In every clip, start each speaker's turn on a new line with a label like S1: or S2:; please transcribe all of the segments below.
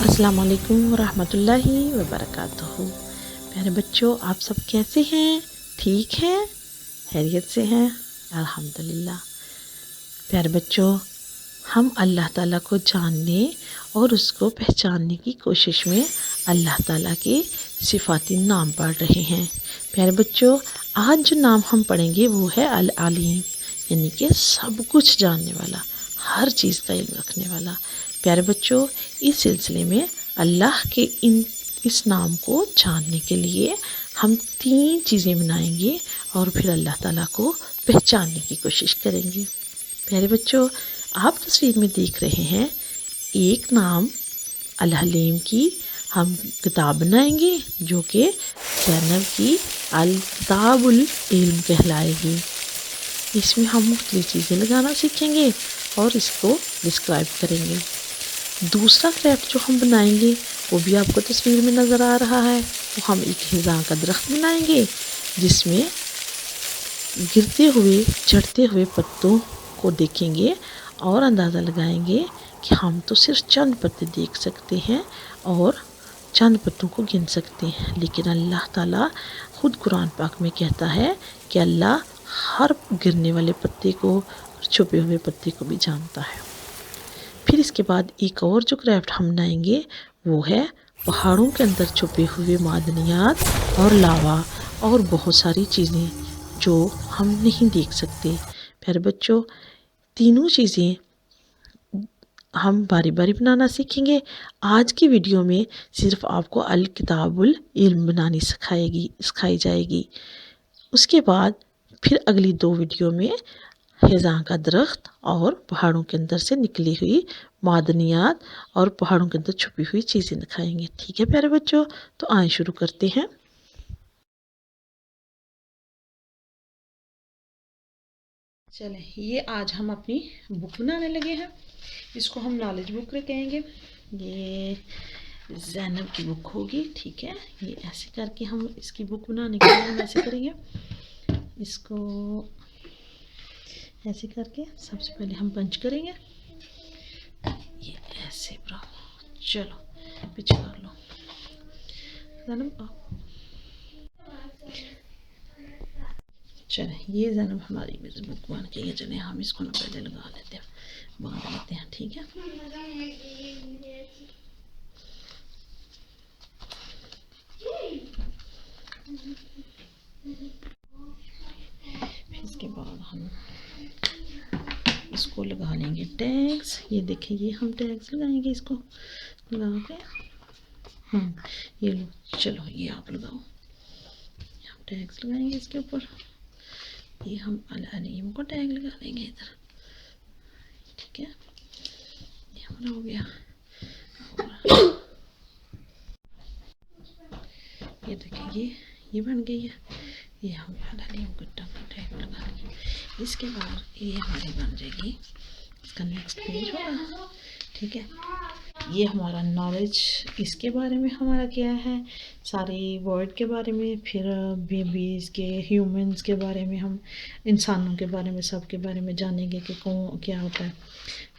S1: السلام علیکم ورحمۃ اللہ وبرکاتہ۔ پیارے بچوں، آپ سب کیسے ہیں؟ ٹھیک ہیں؟ خیریت سے ہیں؟ الحمدللہ۔ پیارے بچوں، ہم اللہ تعالیٰ کو جاننے اور اس کو پہچاننے کی کوشش میں اللہ تعالیٰ کے صفاتی نام پڑھ رہے ہیں۔ پیارے بچوں، آج جو نام ہم پڑھیں گے وہ ہے العلیم، یعنی کہ سب کچھ جاننے والا، ہر چیز کا علم رکھنے والا۔ پیارے بچوں، اس سلسلے میں اللہ کے اس نام کو جاننے کے لیے ہم 3 چیزیں بنائیں گے اور پھر اللہ تعالیٰ کو پہچاننے کی کوشش کریں گے۔ پیارے بچوں، آپ تصویر میں دیکھ رہے ہیں ایک نام الحلیم کی ہم کتاب بنائیں گے جو کہ زینب کی الکتاب العلم کہلائے گی۔ اس میں ہم مختلف چیزیں لگانا سیکھیں گے اور اس کو ڈسکرائب کریں گے۔ دوسرا کرافٹ جو ہم بنائیں گے وہ بھی آپ کو تصویر میں نظر آ رہا ہے، وہ ہم ایک خزاں کا درخت بنائیں گے جس میں گرتے ہوئے چڑھتے ہوئے پتوں کو دیکھیں گے اور اندازہ لگائیں گے کہ ہم تو صرف چند پتے دیکھ سکتے ہیں اور چند پتوں کو گن سکتے ہیں، لیکن اللہ تعالیٰ خود قرآن پاک میں کہتا ہے کہ اللہ ہر گرنے والے پتے کو اور چھپے ہوئے پتے کو بھی جانتا ہے۔ پھر اس کے بعد ایک اور جو کرافٹ ہم بنائیں گے وہ ہے پہاڑوں کے اندر چھپے ہوئے معدنیات اور لاوا اور بہت ساری چیزیں جو ہم نہیں دیکھ سکتے۔ پیارے بچوں، تینوں چیزیں ہم باری باری بنانا سیکھیں گے۔ آج کی ویڈیو میں صرف آپ کو الکتاب العلم بنانی سکھائی جائے گی۔ اس کے بعد پھر اگلی 2 ویڈیو میں خزاں کا درخت اور پہاڑوں کے اندر سے نکلی ہوئی معدنیات اور پہاڑوں کے اندر چھپی ہوئی چیزیں دکھائیں گے۔ ٹھیک ہے پیارے بچوں، تو آئیں شروع کرتے ہیں۔ چلیں، یہ آج ہم اپنی بک بنانے لگے ہیں، اس کو ہم نالج بک کہیں گے۔ یہ زینب کی بک ہوگی، ٹھیک ہے۔ یہ ایسے کر کے ہم اس کی بک بنانے کے لیے ہم ایسے کریں گے، اس کو ایسے کر کے سب سے پہلے ہم پنچ کریں گے، یہ ایسے براؤ، چلو پیچھے کر لو زینب، چلیں یہ زینب ہماری بک بن گئی ہے۔ چلیں ہم اس کو پہلے لگا لیتے ہیں، باندھ لیتے ہیں، ٹھیک ہے۔ اس کے بعد ہم اس کو لگا لیں گے ٹیگز۔ یہ دیکھیں، یہ ہم ٹیگز لگائیں گے، اس کو لگا کے یہ لو، چلو یہ آپ لگاؤ، ہم ٹیگز لگائیں گے اس کے اوپر۔ یہ ہم العلیم کو ٹیگ لگا لیں گے ادھر، ٹھیک ہے، یہ ہمارا ہو گیا۔ یہ دیکھیں، یہ بن گئی ہے، یہ ہم العلیم کو ٹیگ لگا لیں گے۔ اس کے بعد یہ ہماری بن جائے گی، اس کا نیکسٹ پیج ہوگا، ٹھیک ہے۔ یہ ہمارا نالج اس کے بارے میں ہمارا کیا ہے، سارے ورڈ کے بارے میں، پھر بیبیز کے، ہیومنز کے بارے میں، ہم انسانوں کے بارے میں، سب کے بارے میں جانیں گے کہ کیا ہوتا ہے،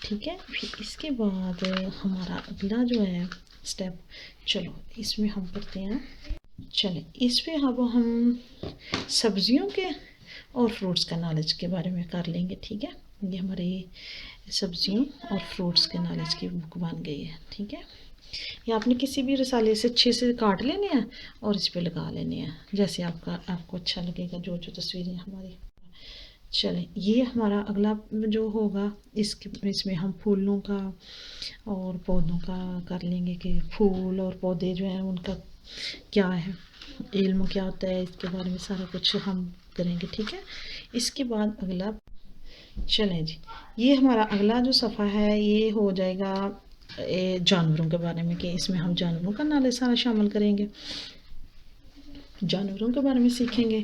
S1: ٹھیک ہے۔ پھر اس کے بعد ہمارا اگلا جو ہے اسٹیپ، چلو اس میں ہم کرتے ہیں، چلیں اس پہ اب ہم سبزیوں کے اور فروٹس کا نالج کے بارے میں کر لیں گے، ٹھیک ہے۔ یہ ہمارے سبزیوں اور فروٹس کے نالج کی بک بن گئی ہے، ٹھیک ہے۔ یہ آپ نے کسی بھی رسالے سے اچھے سے کاٹ لینے ہیں اور اس پہ لگا لینے ہیں، جیسے آپ کو اچھا لگے گا، جو تصویریں ہماری۔ چلیں یہ ہمارا اگلا جو ہوگا، اس میں ہم پھولوں کا اور پودوں کا کر لیں گے کہ پھول اور پودے جو ہیں ان کا کیا ہے، علم کیا ہوتا ہے، اس کے بارے میں سارا کچھ ہم کریں گے، ٹھیک ہے۔ اس کے بعد اگلا، چلیں جی، یہ ہمارا اگلا جو صفحہ ہے یہ ہو جائے گا جانوروں کے بارے میں، کہ اس میں ہم جانوروں کا نالج سارا شامل کریں گے، جانوروں کے بارے میں سیکھیں گے۔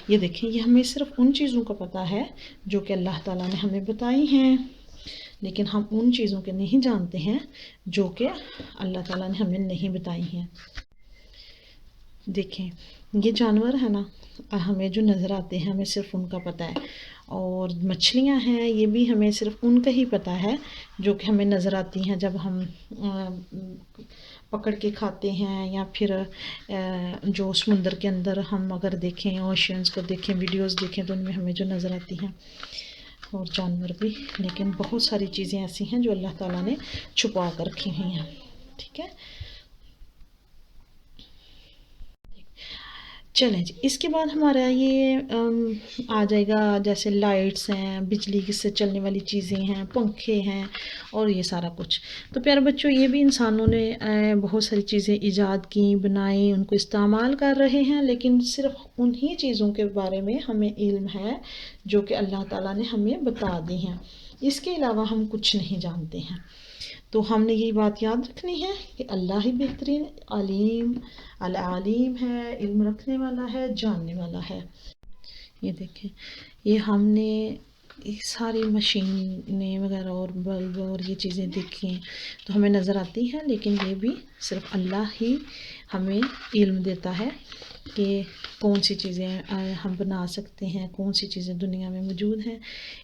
S1: یہ دیکھیں، یہ ہمیں صرف ان چیزوں کا پتہ ہے جو کہ اللہ تعالیٰ نے ہمیں بتائی ہیں، لیکن ہم ان چیزوں کے نہیں جانتے ہیں جو کہ اللہ تعالیٰ نے ہمیں نہیں بتائی ہیں۔ دیکھیں یہ جانور ہے نا، ہمیں جو نظر آتے ہیں ہمیں صرف ان کا پتہ ہے، اور مچھلیاں ہیں، یہ بھی ہمیں صرف ان کا ہی پتہ ہے جو کہ ہمیں نظر آتی ہیں جب ہم پکڑ کے کھاتے ہیں، یا پھر جو سمندر کے اندر ہم اگر دیکھیں، اوشینز کو دیکھیں، ویڈیوز دیکھیں تو ان میں ہمیں جو نظر آتی ہیں، اور جانور بھی. لیکن بہت ساری چیزیں ایسی ہیں جو اللہ تعالیٰ نے چھپا کر رکھی ہوئی ہیں. ٹھیک ہے، چلیں جی. اس کے بعد ہمارا یہ آ جائے گا جیسے لائٹس ہیں، بجلی سے چلنے والی چیزیں ہیں، پنکھے ہیں اور یہ سارا کچھ. تو پیارے بچوں، یہ بھی انسانوں نے بہت ساری چیزیں ایجاد کی، بنائی، ان کو استعمال کر رہے ہیں، لیکن صرف انہی چیزوں کے بارے میں ہمیں علم ہے جو کہ اللہ تعالیٰ نے ہمیں بتا دی ہیں. اس کے علاوہ ہم کچھ نہیں جانتے ہیں. تو ہم نے یہی بات یاد رکھنی ہے کہ اللہ ہی بہترین علیم العلیم ہے، علم رکھنے والا ہے، جاننے والا ہے. یہ دیکھیں، یہ ہم نے ساری مشینیں وغیرہ اور بلب اور یہ چیزیں دیکھی ہیں تو ہمیں نظر آتی ہیں، لیکن یہ بھی صرف اللہ ہی ہمیں علم دیتا ہے کہ کون سی چیزیں ہم بنا سکتے ہیں، کون سی چیزیں دنیا میں موجود ہیں.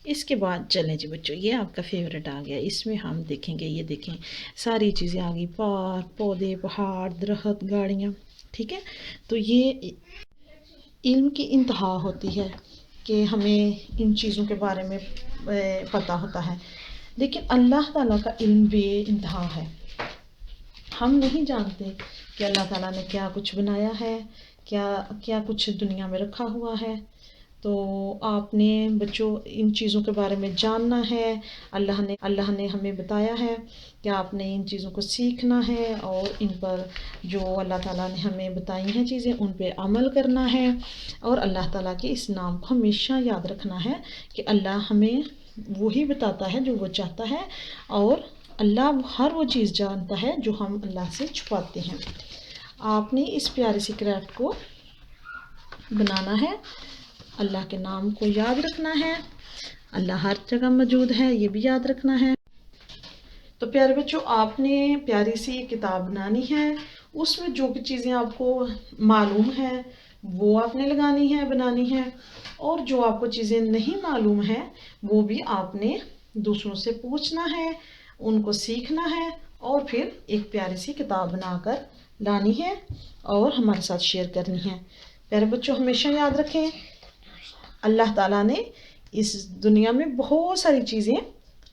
S1: اس کے بعد چلیں جی بچوں، یہ آپ کا فیوریٹ آ گیا. اس میں ہم دیکھیں گے، یہ دیکھیں ساری چیزیں آ گئی، پارک، پودے، پہاڑ، درخت، گاڑیاں. ٹھیک ہے، تو یہ علم کی انتہا ہوتی ہے کہ ہمیں ان چیزوں کے بارے میں پتہ ہوتا ہے. لیکن اللہ تعالیٰ کا علم بے انتہا ہے. ہم نہیں جانتے کہ اللہ تعالیٰ نے کیا کچھ بنایا ہے، کیا کچھ دنیا میں رکھا ہوا ہے. تو آپ نے بچوں ان چیزوں کے بارے میں جاننا ہے. اللہ نے ہمیں بتایا ہے کہ آپ نے ان چیزوں کو سیکھنا ہے اور ان پر جو اللہ تعالیٰ نے ہمیں بتائی ہیں چیزیں ان پہ عمل کرنا ہے. اور اللہ تعالیٰ کے اس نام کو ہمیشہ یاد رکھنا ہے کہ اللہ ہمیں وہی بتاتا ہے جو وہ چاہتا ہے، اور اللہ ہر وہ چیز جانتا ہے جو ہم اللہ سے چھپاتے ہیں. آپ نے اس پیارے سی کرافٹ کو بنانا ہے، اللہ کے نام کو یاد رکھنا ہے. اللہ ہر جگہ موجود ہے، یہ بھی یاد رکھنا ہے. تو پیارے بچوں، آپ نے پیاری سی کتاب بنانی ہے. اس میں جو بھی چیزیں آپ کو معلوم ہے وہ آپ نے لگانی ہے، بنانی ہے. اور جو آپ کو چیزیں نہیں معلوم ہیں وہ بھی آپ نے دوسروں سے پوچھنا ہے، ان کو سیکھنا ہے، اور پھر ایک پیاری سی کتاب بنا کر لانی ہے اور ہمارے ساتھ شیئر کرنی ہے. پیارے بچوں، ہمیشہ یاد رکھیں اللہ تعالیٰ نے اس دنیا میں بہت ساری چیزیں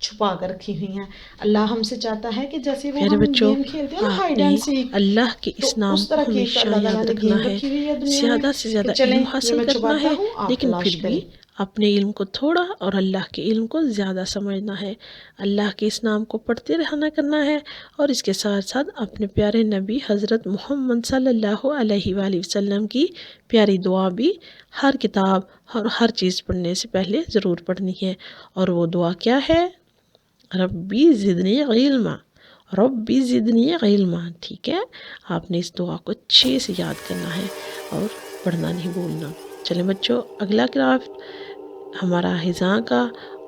S1: چھپا کر رکھی ہوئی ہیں. اللہ ہم سے چاہتا ہے کہ جیسے وہ ہم گیم کھیلتے ہیں نا، ہائیڈ اینڈ سیک،
S2: اللہ کے
S1: تو
S2: اس نام
S1: اس
S2: کو
S1: طرح کی ایک
S2: ہمیشہ
S1: اللہ تعالیٰ
S2: یاد
S1: نے
S2: رکھنا
S1: گیم
S2: ہے،
S1: رکھی ہوئی ہے دنیا میں
S2: زیادہ سے
S1: کہ
S2: زیادہ
S1: چلیں
S2: علم
S1: یہ
S2: حاصل
S1: میں
S2: کرنا
S1: چھپاتا
S2: ہے،
S1: ہوں، آپ
S2: لیکن
S1: تلاش
S2: پھر
S1: کریں.
S2: بھی اپنے علم کو تھوڑا اور اللہ کے علم کو زیادہ سمجھنا ہے. اللہ کے اس نام کو پڑھتے رہنا کرنا ہے، اور اس کے ساتھ ساتھ اپنے پیارے نبی حضرت محمد صلی اللہ علیہ وآلہ وسلم کی پیاری دعا بھی ہر کتاب اور ہر چیز پڑھنے سے پہلے ضرور پڑھنی ہے. اور وہ دعا کیا ہے؟ ربی زدنی علما، ربی زدنی علما. ٹھیک ہے، آپ نے اس دعا کو اچھے سے یاد کرنا ہے اور پڑھنا نہیں بھولنا. چلیں بچوں، اگلا کرافٹ ہمارا ہزاں کا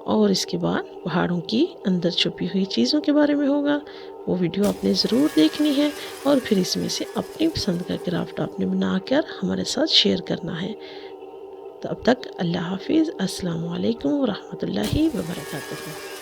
S2: اور اس کے بعد پہاڑوں کی اندر چھپی ہوئی چیزوں کے بارے میں ہوگا. وہ ویڈیو آپ نے ضرور دیکھنی ہے، اور پھر اس میں سے اپنی پسند کا کرافٹ آپ نے بنا کر ہمارے ساتھ شیئر کرنا ہے. تو اب تک اللہ حافظ. السلام علیکم ورحمۃ اللہ وبرکاتہ.